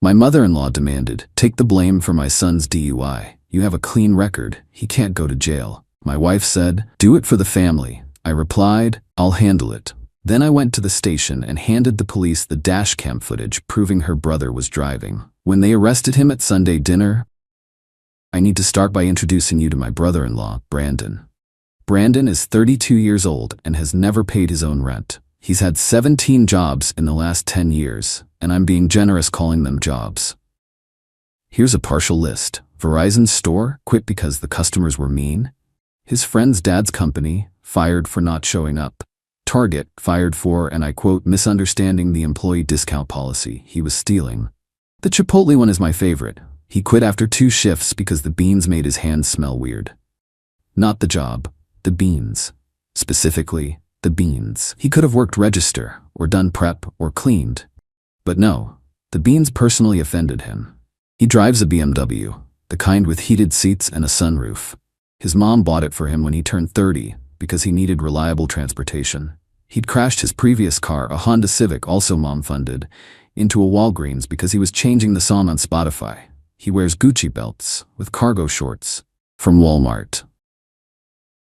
My mother-in-law demanded, "Take the blame for my son's DUI. You have a clean record. He can't go to jail." My wife said, "Do it for the family." I replied, "I'll handle it." Then I went to the station and handed the police the dashcam footage proving her brother was driving. When they arrested him at Sunday dinner, I need to start by introducing you to my brother-in-law, Brandon. Brandon is 32 years old and has never paid his own rent. He's had 17 jobs in the last 10 years, and I'm being generous calling them jobs. Here's a partial list. Verizon's store, quit because the customers were mean. His friend's dad's company, fired for not showing up. Target, fired for, and I quote, misunderstanding the employee discount policy. He was stealing. The Chipotle one is my favorite. He quit after 2 shifts because the beans made his hands smell weird. Not the job, the beans. Specifically, the beans. He could have worked register, or done prep, or cleaned. But no, the beans personally offended him. He drives a BMW, the kind with heated seats and a sunroof. His mom bought it for him when he turned 30 because he needed reliable transportation. He'd crashed his previous car, a Honda Civic, also mom-funded, into a Walgreens because he was changing the song on Spotify. He wears Gucci belts with cargo shorts from Walmart.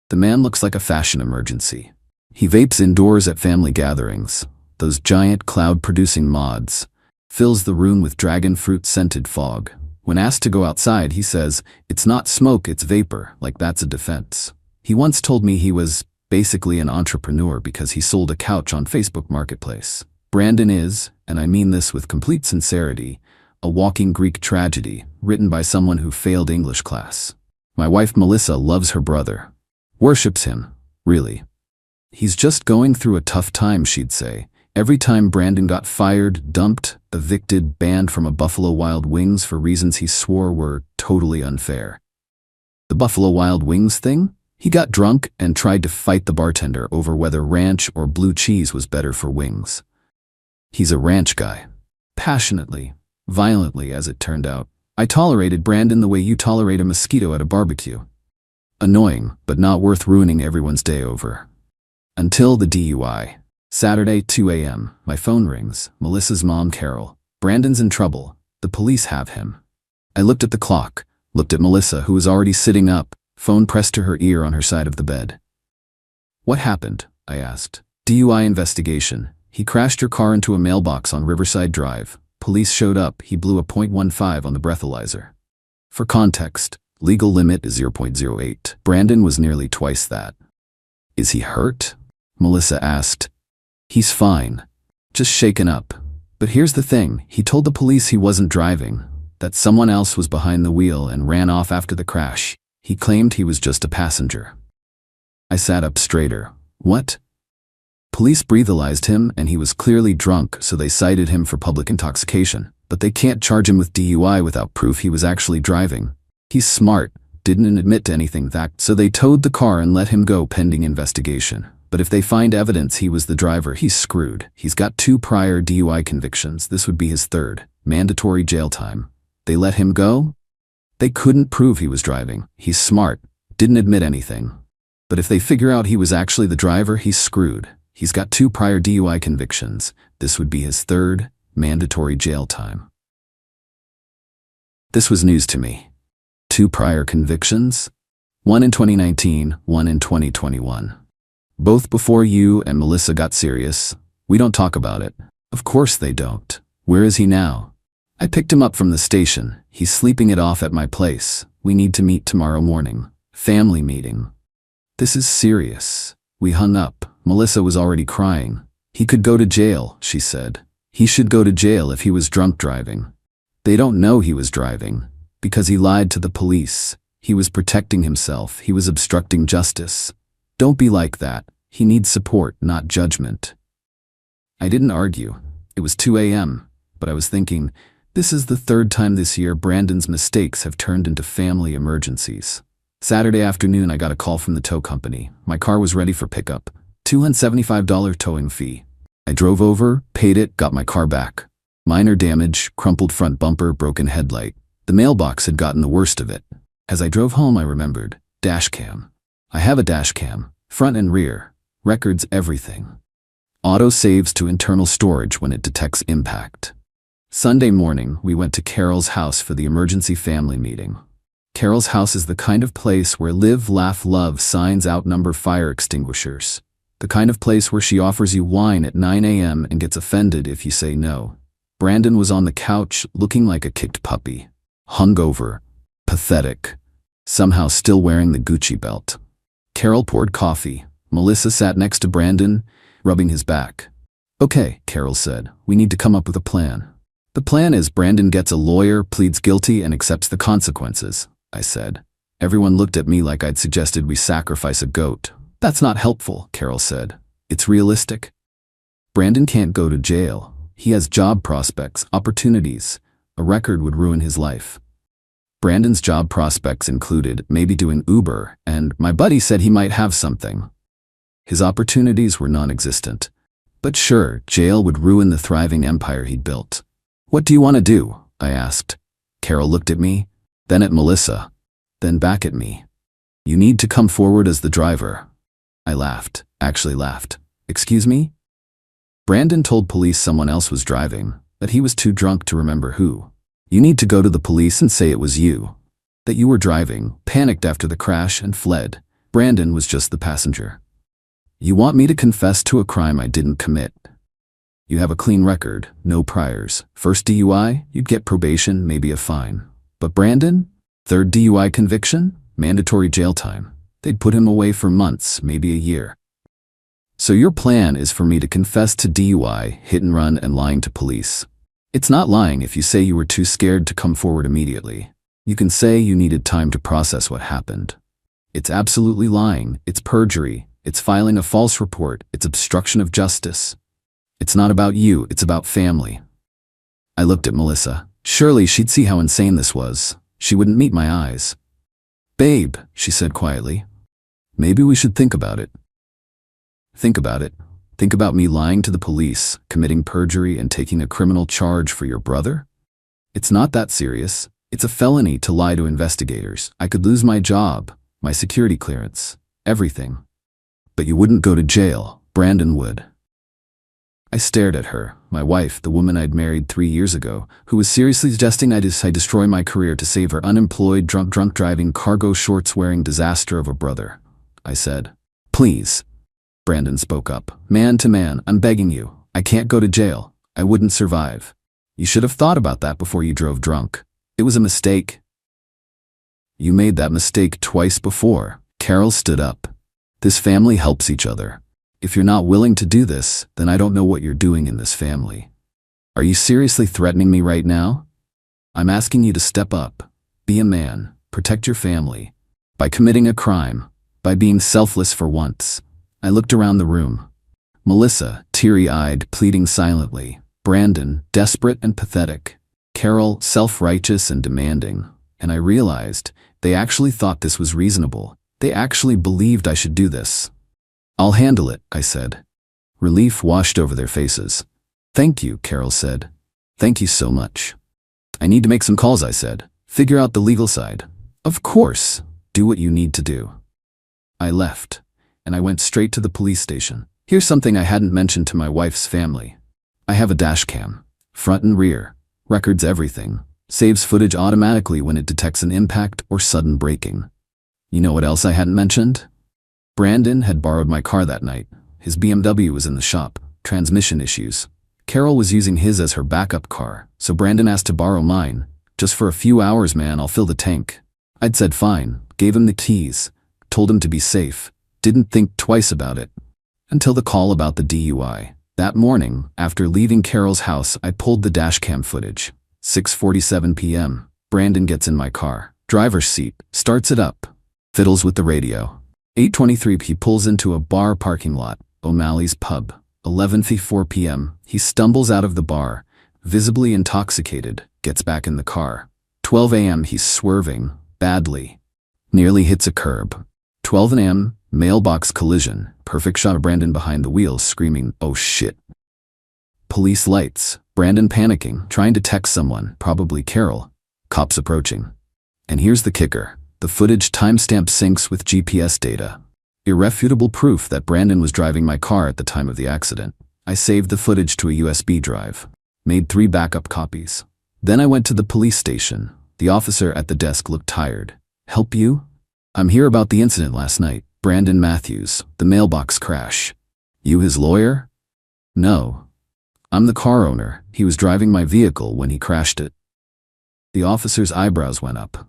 The man looks like a fashion emergency. He vapes indoors at family gatherings, those giant cloud-producing mods, fills the room with dragon fruit-scented fog. When asked to go outside, he says, "It's not smoke, it's vapor," like that's a defense. He once told me he was basically an entrepreneur because he sold a couch on Facebook Marketplace. Brandon is, and I mean this with complete sincerity, a walking Greek tragedy written by someone who failed English class. My wife Melissa loves her brother, worships him, really. He's just going through a tough time, she'd say. Every time Brandon got fired, dumped, evicted, banned from a Buffalo Wild Wings for reasons he swore were totally unfair. The Buffalo Wild Wings thing? He got drunk and tried to fight the bartender over whether ranch or blue cheese was better for wings. He's a ranch guy. Passionately, violently as it turned out. I tolerated Brandon the way you tolerate a mosquito at a barbecue. Annoying, but not worth ruining everyone's day over. Until the DUI. Saturday, 2 a.m. My phone rings. Melissa's mom, Carol. Brandon's in trouble. The police have him. I looked at the clock, looked at Melissa, who was already sitting up, phone pressed to her ear on her side of the bed. "What happened?" I asked. "DUI investigation. He crashed your car into a mailbox on Riverside Drive. Police showed up. He blew a .15 on the breathalyzer." For context, legal limit is 0.08. Brandon was nearly twice that. "Is he hurt?" Melissa asked. "He's fine. Just shaken up. But here's the thing, he told the police he wasn't driving, that someone else was behind the wheel and ran off after the crash. He claimed he was just a passenger." I sat up straighter. "What?" "Police breathalyzed him and he was clearly drunk, so they cited him for public intoxication. But they can't charge him with DUI without proof he was actually driving. He's smart, didn't admit to anything so they towed the car and let him go pending investigation. But if they find evidence he was the driver, he's screwed. He's got 2 prior DUI convictions. This would be his 3rd. Mandatory jail time. They let him go? They couldn't prove he was driving. He's smart, didn't admit anything. But if they figure out he was actually the driver, he's screwed. He's got 2 prior DUI convictions. This would be his 3rd. Mandatory jail time." This was news to me. 2 prior convictions? One in 2019, one in 2021. Both before you and Melissa got serious. We don't talk about it. Of course they don't. Where is he now? I picked him up from the station. He's sleeping it off at my place. We need to meet tomorrow morning. Family meeting. This is serious. We hung up. Melissa was already crying. "He could go to jail," she said. "He should go to jail if he was drunk driving." They don't know he was driving because he lied to the police. He was protecting himself. He was obstructing justice. Don't be like that. He needs support, not judgment. I didn't argue. It was 2 a.m., but I was thinking, this is the 3rd time this year Brandon's mistakes have turned into family emergencies. Saturday afternoon, I got a call from the tow company. My car was ready for pickup. $275 towing fee. I drove over, paid it, got my car back. Minor damage, crumpled front bumper, broken headlight. The mailbox had gotten the worst of it. As I drove home, I remembered. Dashcam. I have a dashcam, front and rear, records everything. Auto saves to internal storage when it detects impact. Sunday morning, we went to Carol's house for the emergency family meeting. Carol's house is the kind of place where live, laugh, love signs outnumber fire extinguishers. The kind of place where she offers you wine at 9 a.m. and gets offended if you say no. Brandon was on the couch, looking like a kicked puppy. Hungover. Pathetic. Somehow still wearing the Gucci belt. Carol poured coffee. Melissa sat next to Brandon, rubbing his back. "Okay," Carol said, "we need to come up with a plan." "The plan is Brandon gets a lawyer, pleads guilty, and accepts the consequences," I said. Everyone looked at me like I'd suggested we sacrifice a goat. "That's not helpful," Carol said. "It's realistic. Brandon can't go to jail. He has job prospects, opportunities. A record would ruin his life." Brandon's job prospects included maybe doing Uber, and my buddy said he might have something. His opportunities were non-existent. But sure, jail would ruin the thriving empire he'd built. "What do you want to do?" I asked. Carol looked at me, then at Melissa, then back at me. "You need to come forward as the driver." I laughed, actually laughed. "Excuse me?" Brandon told police someone else was driving, that he was too drunk to remember who. "You need to go to the police and say it was you. That you were driving, panicked after the crash, and fled. Brandon was just the passenger. You want me to confess to a crime I didn't commit. You have a clean record, no priors. First DUI, you'd get probation, maybe a fine. But Brandon? Third DUI conviction? Mandatory jail time. They'd put him away for months, maybe a year. So your plan is for me to confess to DUI, hit and run, and lying to police. It's not lying if you say you were too scared to come forward immediately. You can say you needed time to process what happened. It's absolutely lying, it's perjury, it's filing a false report, it's obstruction of justice. It's not about you, it's about family." I looked at Melissa. Surely she'd see how insane this was. She wouldn't meet my eyes. "Babe," she said quietly, "maybe we should think about it." "Think about it? Think about me lying to the police, committing perjury, and taking a criminal charge for your brother? It's not that serious. It's a felony to lie to investigators. I could lose my job, my security clearance, everything. But you wouldn't go to jail. Brandon would." I stared at her, my wife, the woman I'd married 3 years ago, who was seriously suggesting I destroy my career to save her unemployed, drunk driving, cargo shorts wearing disaster of a brother. I said, "Please." Brandon spoke up. "Man to man, I'm begging you. I can't go to jail. I wouldn't survive. You should have thought about that before you drove drunk. It was a mistake." "You made that mistake twice before." Carol stood up. "This family helps each other. If you're not willing to do this, then I don't know what you're doing in this family. Are you seriously threatening me right now? I'm asking you to step up. Be a man. Protect your family. By committing a crime. By being selfless for once." I looked around the room. Melissa, teary-eyed, pleading silently. Brandon, desperate and pathetic. Carol, self-righteous and demanding. And I realized they actually thought this was reasonable. They actually believed I should do this. "I'll handle it," I said. Relief washed over their faces. "Thank you," Carol said. "Thank you so much." "I need to make some calls," I said. "Figure out the legal side." "Of course. Do what you need to do." I left, and I went straight to the police station. Here's something I hadn't mentioned to my wife's family. I have a dash cam, front and rear, records everything, saves footage automatically when it detects an impact or sudden braking. You know what else I hadn't mentioned? Brandon had borrowed my car that night. His BMW was in the shop, transmission issues. Carol was using his as her backup car, so Brandon asked to borrow mine. "Just for a few hours, man, I'll fill the tank." I'd said fine, gave him the keys, told him to be safe, didn't think twice about it. Until the call about the DUI. That morning, after leaving Carol's house, I pulled the dashcam footage. 6:47 p.m. Brandon gets in my car. Driver's seat, starts it up, fiddles with the radio. 8:23 he pulls into a bar parking lot, O'Malley's Pub. 11:54 p.m. he stumbles out of the bar, visibly intoxicated, gets back in the car. 12 a.m. he's swerving, badly. Nearly hits a curb. 12 a.m. mailbox collision, perfect shot of Brandon behind the wheel screaming, "Oh shit." Police lights, Brandon panicking, trying to text someone, probably Carol. Cops approaching. And here's the kicker. The footage timestamp syncs with GPS data. Irrefutable proof that Brandon was driving my car at the time of the accident. I saved the footage to a USB drive. Made 3 backup copies. Then I went to the police station. The officer at the desk looked tired. Help you? I'm here about the incident last night. Brandon Matthews, the mailbox crash. You his lawyer? No. I'm the car owner. He was driving my vehicle when he crashed it. The officer's eyebrows went up.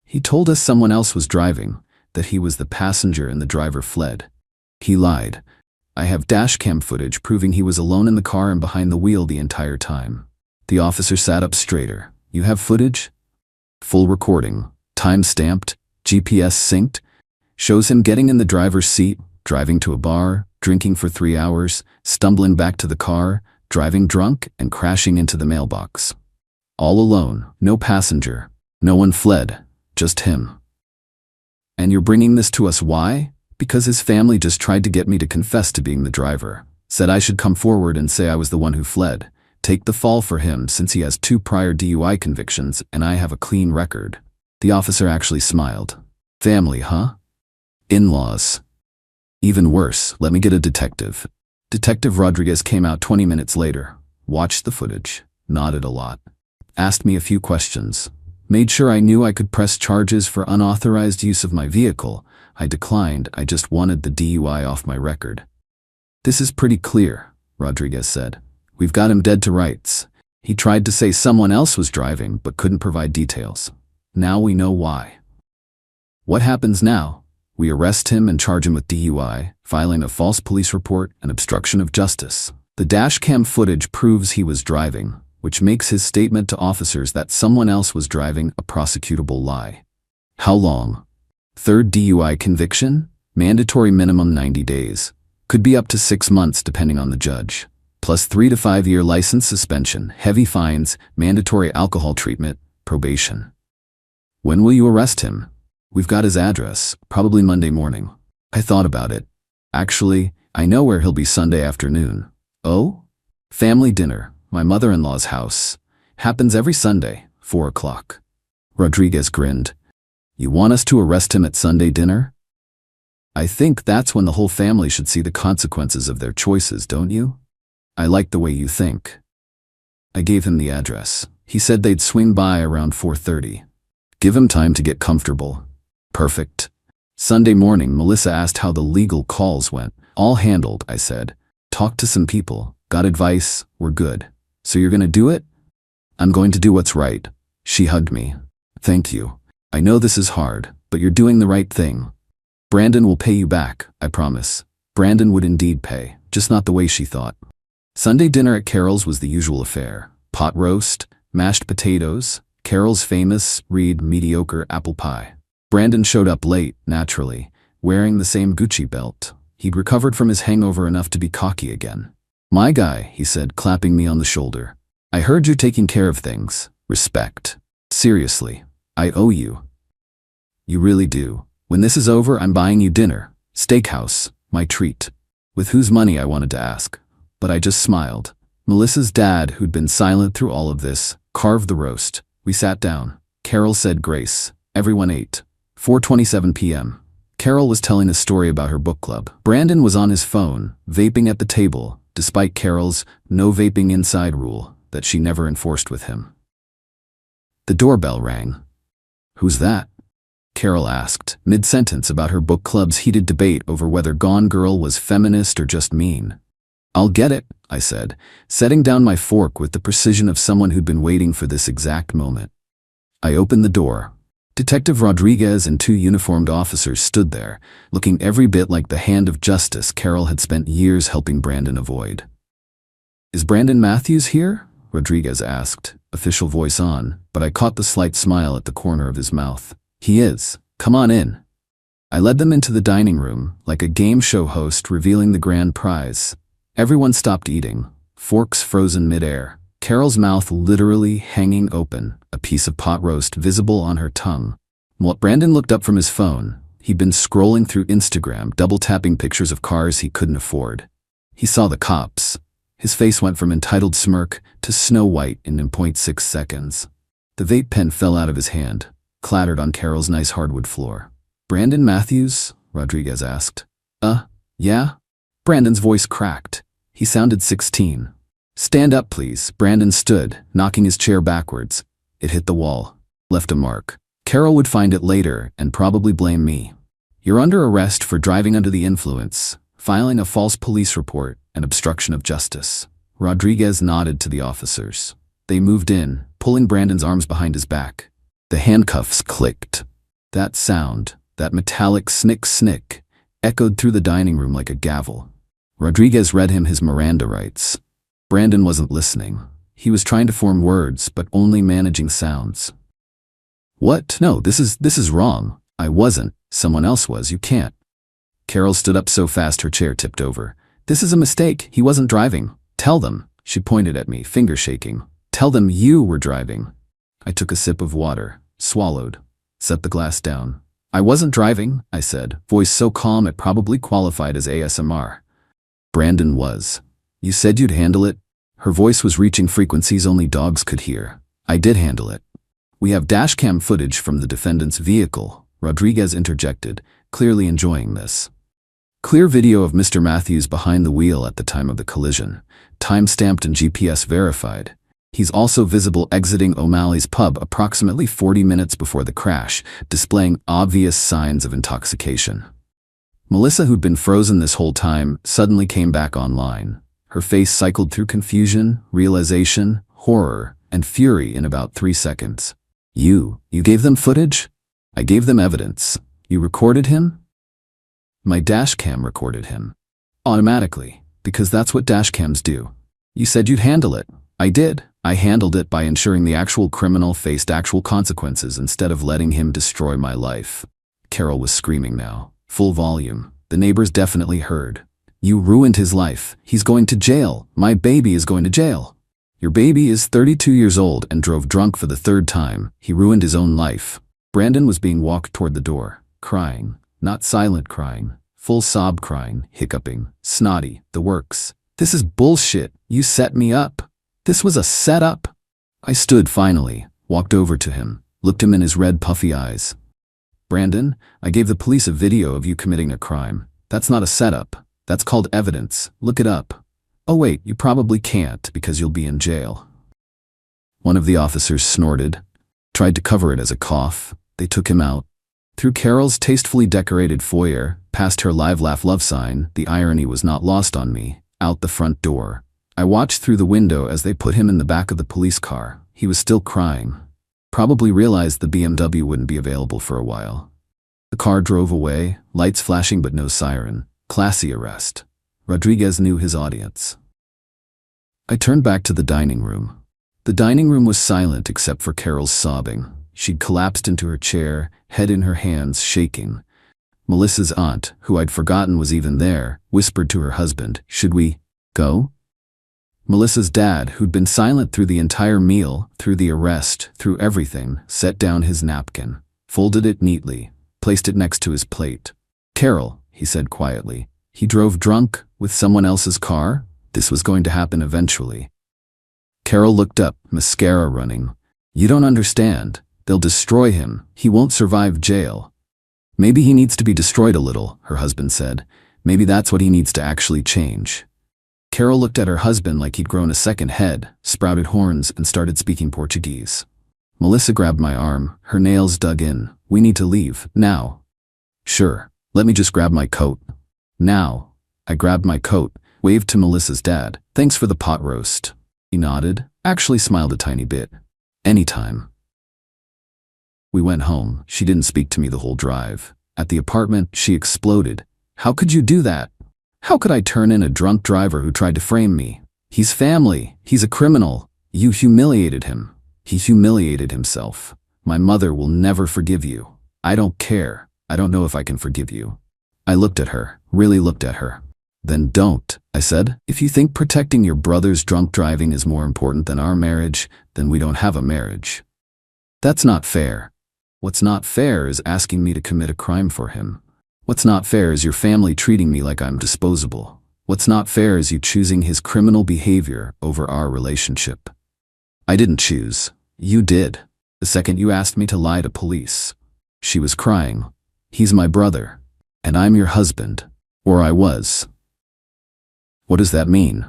He told us someone else was driving, that he was the passenger and the driver fled. He lied. I have dashcam footage proving he was alone in the car and behind the wheel the entire time. The officer sat up straighter. You have footage? Full recording, time-stamped, GPS synced, shows him getting in the driver's seat, driving to a bar, drinking for 3 hours, stumbling back to the car, driving drunk, and crashing into the mailbox. All alone, no passenger, no one fled, just him. And you're bringing this to us why? Because his family just tried to get me to confess to being the driver, said I should come forward and say I was the one who fled, take the fall for him since he has 2 prior DUI convictions and I have a clean record. The officer actually smiled. Family, huh? In-laws. Even worse, let me get a detective. Detective Rodriguez came out 20 minutes later, watched the footage, nodded a lot, asked me a few questions, made sure I knew I could press charges for unauthorized use of my vehicle. I declined, I just wanted the DUI off my record. This is pretty clear, Rodriguez said. We've got him dead to rights. He tried to say someone else was driving but couldn't provide details. Now we know why. What happens now? We arrest him and charge him with DUI, filing a false police report and obstruction of justice. The dashcam footage proves he was driving, which makes his statement to officers that someone else was driving a prosecutable lie. How long? 3rd DUI conviction? Mandatory minimum 90 days. Could be up to 6 months depending on the judge. Plus 3 to 5 year license suspension, heavy fines, mandatory alcohol treatment, probation. When will you arrest him? We've got his address, probably Monday morning. I thought about it. Actually, I know where he'll be Sunday afternoon. Oh? Family dinner, my mother-in-law's house. Happens every Sunday, 4 o'clock. Rodriguez grinned. You want us to arrest him at Sunday dinner? I think that's when the whole family should see the consequences of their choices, don't you? I like the way you think. I gave him the address. He said they'd swing by around 4:30. Give him time to get comfortable. Perfect. Sunday morning, Melissa asked how the legal calls went. All handled, I said. Talked to some people, got advice, we're good. So you're gonna do it? I'm going to do what's right. She hugged me. Thank you. I know this is hard, but you're doing the right thing. Brandon will pay you back, I promise. Brandon would indeed pay, just not the way she thought. Sunday dinner at Carol's was the usual affair. Pot roast, mashed potatoes, Carol's famous, Reed mediocre apple pie. Brandon showed up late, naturally, wearing the same Gucci belt. He'd recovered from his hangover enough to be cocky again. My guy, he said, clapping me on the shoulder. I heard you're taking care of things. Respect. Seriously, I owe you. You really do. When this is over, I'm buying you dinner. Steakhouse, my treat. With whose money, I wanted to ask. But I just smiled. Melissa's dad, who'd been silent through all of this, carved the roast. We sat down. Carol said grace. Everyone ate. 4:27 p.m. Carol was telling a story about her book club. Brandon was on his phone, vaping at the table, despite Carol's no vaping inside rule that she never enforced with him. The doorbell rang. Who's that? Carol asked, mid-sentence about her book club's heated debate over whether Gone Girl was feminist or just mean. I'll get it, I said, setting down my fork with the precision of someone who'd been waiting for this exact moment. I opened the door. Detective Rodriguez and 2 uniformed officers stood there, looking every bit like the hand of justice Carol had spent years helping Brandon avoid. Is Brandon Matthews here? Rodriguez asked, official voice on, but I caught the slight smile at the corner of his mouth. He is. Come on in. I led them into the dining room, like a game show host revealing the grand prize. Everyone stopped eating, forks frozen midair, Carol's mouth literally hanging open, a piece of pot roast visible on her tongue. Brandon looked up from his phone. He'd been scrolling through Instagram, double-tapping pictures of cars he couldn't afford. He saw the cops. His face went from entitled smirk to Snow White in 0.6 seconds. The vape pen fell out of his hand, clattered on Carol's nice hardwood floor. Brandon Matthews? Rodriguez asked. Yeah? Brandon's voice cracked. He sounded 16. Stand up, please. Brandon stood, knocking his chair backwards. It hit the wall. Left a mark. Carol would find it later and probably blame me. You're under arrest for driving under the influence, filing a false police report, and obstruction of justice. Rodriguez nodded to the officers. They moved in, pulling Brandon's arms behind his back. The handcuffs clicked. That sound, that metallic snick, echoed through the dining room like a gavel. Rodriguez read him his Miranda rights. Brandon wasn't listening. He was trying to form words, but only managing sounds. What? No, this is wrong. I wasn't. Someone else was. You can't. Carol stood up so fast her chair tipped over. This is a mistake. He wasn't driving. Tell them. She pointed at me, finger shaking. Tell them you were driving. I took a sip of water, swallowed, set the glass down. I wasn't driving, I said, voice so calm it probably qualified as ASMR. Brandon was. You said you'd handle it? Her voice was reaching frequencies only dogs could hear. I did handle it. We have dashcam footage from the defendant's vehicle, Rodriguez interjected, clearly enjoying this. Clear video of Mr. Matthews behind the wheel at the time of the collision, time-stamped and GPS verified. He's also visible exiting O'Malley's pub approximately 40 minutes before the crash, displaying obvious signs of intoxication. Melissa, who'd been frozen this whole time, suddenly came back online. Her face cycled through confusion, realization, horror, and fury in about 3 seconds. You gave them footage? I gave them evidence. You recorded him? My dashcam recorded him. Automatically, because that's what dashcams do. You said you'd handle it. I did. I handled it by ensuring the actual criminal faced actual consequences instead of letting him destroy my life. Carol was screaming now, full volume. The neighbors definitely heard. You ruined his life. He's going to jail. My baby is going to jail. Your baby is 32 years old and drove drunk for the 3rd time. He ruined his own life. Brandon was being walked toward the door, crying. Not silent crying, full sob crying, hiccuping, snotty, the works. This is bullshit. You set me up. This was a setup. I stood finally, walked over to him, looked him in his red puffy eyes. Brandon, I gave the police a video of you committing a crime. That's not a setup. That's called evidence. Look it up. Oh wait, you probably can't because you'll be in jail. One of the officers snorted, tried to cover it as a cough. They took him out. Through Carol's tastefully decorated foyer, past her live laugh love sign, the irony was not lost on me, out the front door. I watched through the window as they put him in the back of the police car. He was still crying. Probably realized the BMW wouldn't be available for a while. The car drove away, lights flashing but no siren. Classy arrest. Rodriguez knew his audience. I turned back to the dining room. The dining room was silent except for Carol's sobbing. She'd collapsed into her chair, head in her hands, shaking. Melissa's aunt, who I'd forgotten was even there, whispered to her husband, "Should we go?" Melissa's dad, who'd been silent through the entire meal, through the arrest, through everything, set down his napkin, folded it neatly, placed it next to his plate. "Carol," he said quietly, "he drove drunk with someone else's car? This was going to happen eventually." Carol looked up, mascara running. "You don't understand. They'll destroy him. He won't survive jail." "Maybe he needs to be destroyed a little," her husband said. "Maybe that's what he needs to actually change." Carol looked at her husband like he'd grown a second head, sprouted horns, and started speaking Portuguese. Melissa grabbed my arm, her nails dug in. "We need to leave, now." "Sure, let me just grab my coat." "Now." I grabbed my coat, waved to Melissa's dad. "Thanks for the pot roast." He nodded, actually smiled a tiny bit. "Anytime." We went home. She didn't speak to me the whole drive. At the apartment, she exploded. "How could you do that? How could I turn in a drunk driver who tried to frame me? He's family. He's a criminal. You humiliated him. He humiliated himself. My mother will never forgive you. I don't care. I don't know if I can forgive you." I looked at her, really looked at her. "Then don't," I said. "If you think protecting your brother's drunk driving is more important than our marriage, then we don't have a marriage." "That's not fair." "What's not fair is asking me to commit a crime for him. What's not fair is your family treating me like I'm disposable. What's not fair is you choosing his criminal behavior over our relationship." "I didn't choose. You did. The second you asked me to lie to police." She was crying. "He's my brother. And I'm your husband. Or I was." "What does that mean?"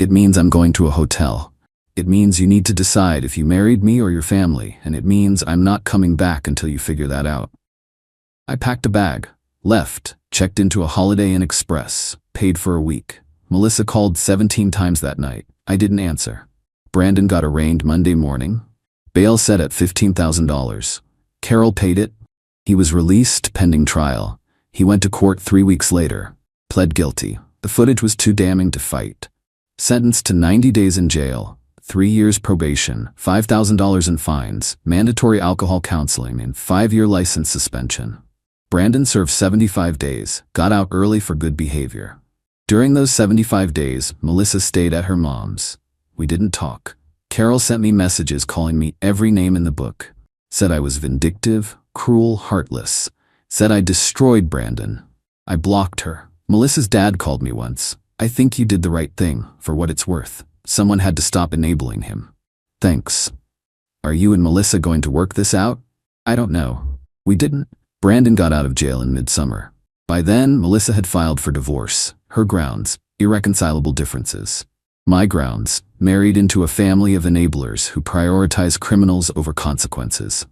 It means I'm going to a hotel. It means you need to decide if you married me or your family, and it means I'm not coming back until you figure that out. I packed a bag, left, checked into a Holiday Inn Express, paid for a week. Melissa called 17 times that night. I didn't answer. Brandon got arraigned Monday morning. Bail set at $15,000. Carol paid it. He was released pending trial. He went to court 3 weeks later. Pled guilty. The footage was too damning to fight. Sentenced to 90 days in jail, 3 years probation, $5,000 in fines, mandatory alcohol counseling, and 5-year license suspension. Brandon served 75 days, got out early for good behavior. During those 75 days, Melissa stayed at her mom's. We didn't talk. Carol sent me messages calling me every name in the book. Said I was vindictive, cruel, heartless. Said I destroyed Brandon. I blocked her. Melissa's dad called me once. I think you did the right thing, for what it's worth. Someone had to stop enabling him. Thanks. Are you and Melissa going to work this out? I don't know. We didn't. Brandon got out of jail in midsummer. By then, Melissa had filed for divorce. Her grounds, irreconcilable differences. My grounds, married into a family of enablers who prioritize criminals over consequences.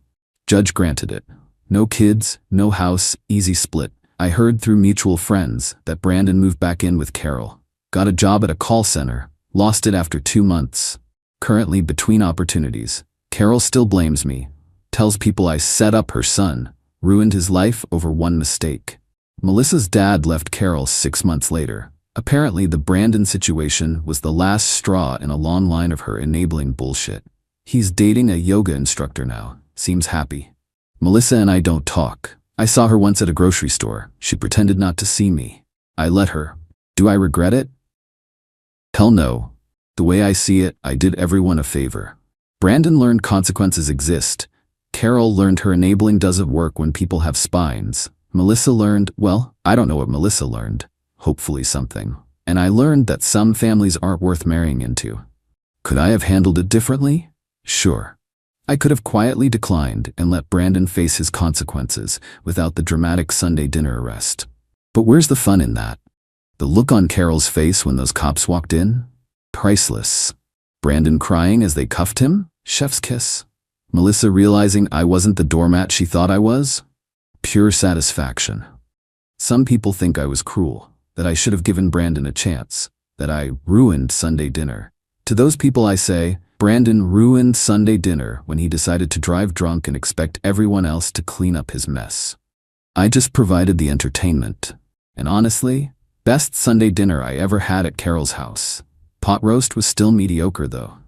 Judge granted it. No kids, no house, easy split. I heard through mutual friends that Brandon moved back in with Carol. Got a job at a call center, lost it after 2 months. Currently between opportunities. Carol still blames me. Tells people I set up her son, ruined his life over one mistake. Melissa's dad left Carol 6 months later. Apparently the Brandon situation was the last straw in a long line of her enabling bullshit. He's dating a yoga instructor now. Seems happy. Melissa and I don't talk. I saw her once at a grocery store. She pretended not to see me. I let her. Do I regret it? Hell no. The way I see it, I did everyone a favor. Brandon learned consequences exist. Carol learned her enabling doesn't work when people have spines. Melissa learned, well, I don't know what Melissa learned. Hopefully something. And I learned that some families aren't worth marrying into. Could I have handled it differently? Sure. I could have quietly declined and let Brandon face his consequences without the dramatic Sunday dinner arrest. But where's the fun in that? The look on Carol's face when those cops walked in? Priceless. Brandon crying as they cuffed him? Chef's kiss. Melissa realizing I wasn't the doormat she thought I was? Pure satisfaction. Some people think I was cruel, that I should have given Brandon a chance, that I ruined Sunday dinner. To those people I say, Brandon ruined Sunday dinner when he decided to drive drunk and expect everyone else to clean up his mess. I just provided the entertainment. And honestly, best Sunday dinner I ever had at Carol's house. Pot roast was still mediocre though.